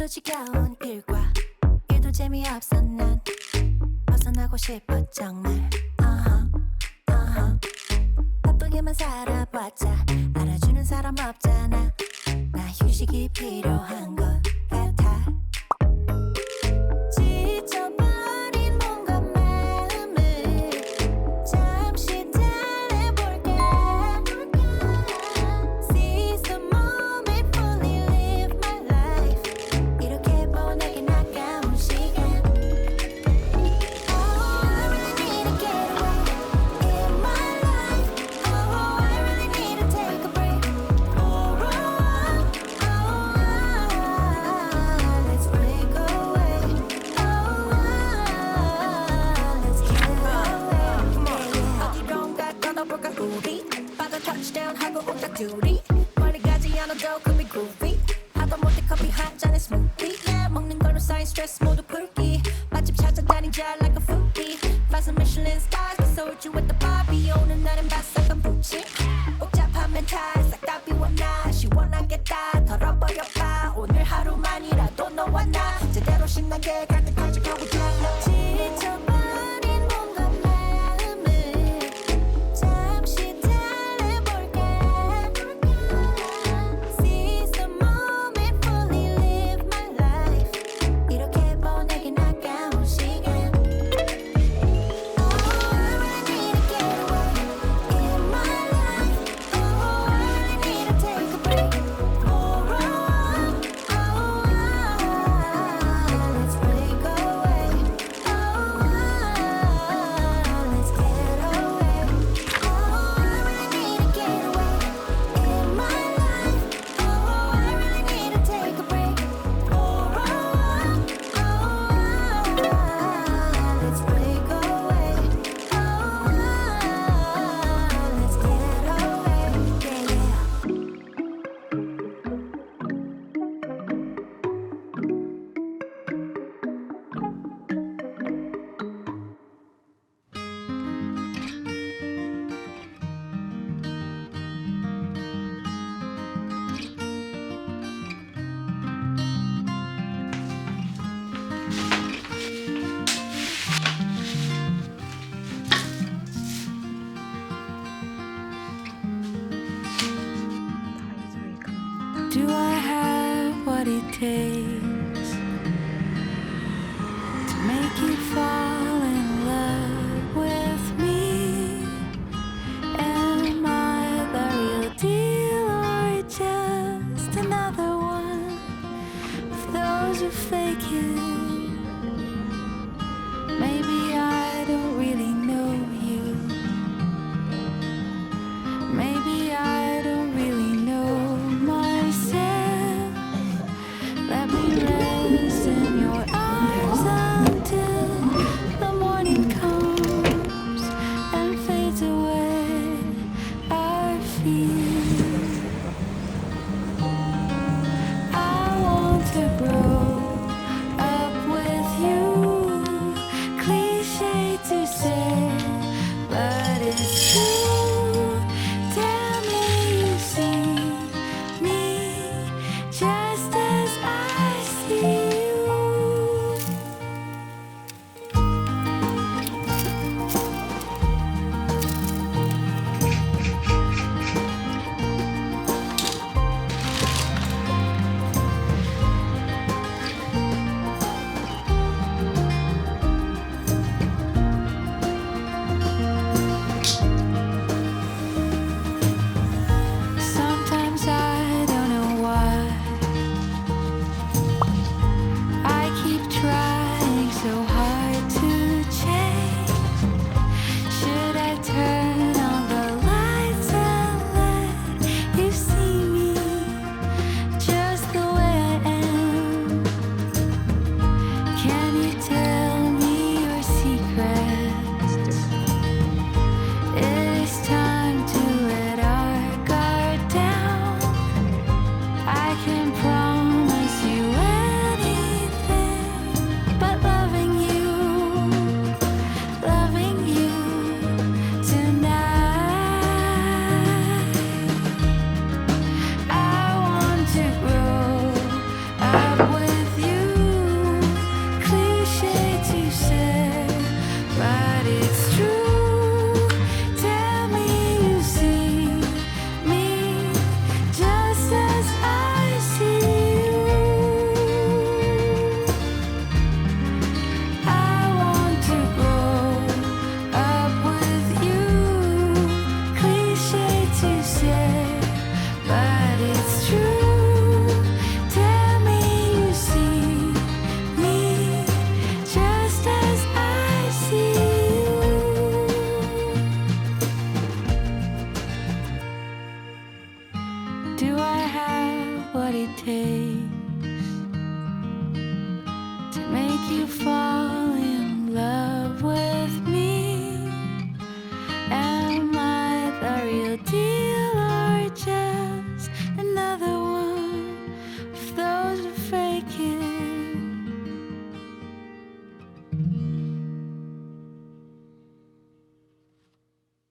지겨운 일과 일도 재미없어 난 벗어나고 싶어 정말 바쁘게만 살아봤자 알아주는 사람 없잖아. 나 휴식이 필요한 것 같아. 지쳐버린 몸과 마음을 잠시 달래볼까. Seize the moment, fully live my life. 이렇게 보내긴 아까운 시간. Oh, I really need to get away in my life. Oh, I really need to take a break. Oh, let's break away. Oh, let's get away. 어디론가 떠나볼까 우리. 바다 touchdown 하고 오싹둘이. 멀리 가지 않아도 could be groovy. 하다 못해 커피 한 잔에 smoothie. Yeah, 먹는 걸로 쌓인 스트레스 모두 풀기. 맛집 찾아다니자 like a foodie. Find some Michelin stars, 계속 you at the bar. 비 오는 날엔 바싹한 부침. 복잡한 멘탈 싹 다 비워놔. 시원하겠다 덜어버려봐. 오늘 하루만이라도 너와 나 제대로 신나게 갈 때까지 가보자. 지쳐버린 몸과 마음을 잠시 달래볼까. Seize the moment, fully live my life. 이렇게 보내긴 아까운 시간. Oh, I really need to get away in my life. Oh, I really need to take a break. Oh, let's break away. Oh, let's get away. Oh, I really need to get away in my life. Oh, I really need to take a break. Oh, let's break away. Oh, let's get away. Yeah. Do I have what it takes to make you fall in love with me? Am I the real deal or just another one of those who fake it? Maybe I don't really know you. Maybe I don't really know myself. Let me was afraid.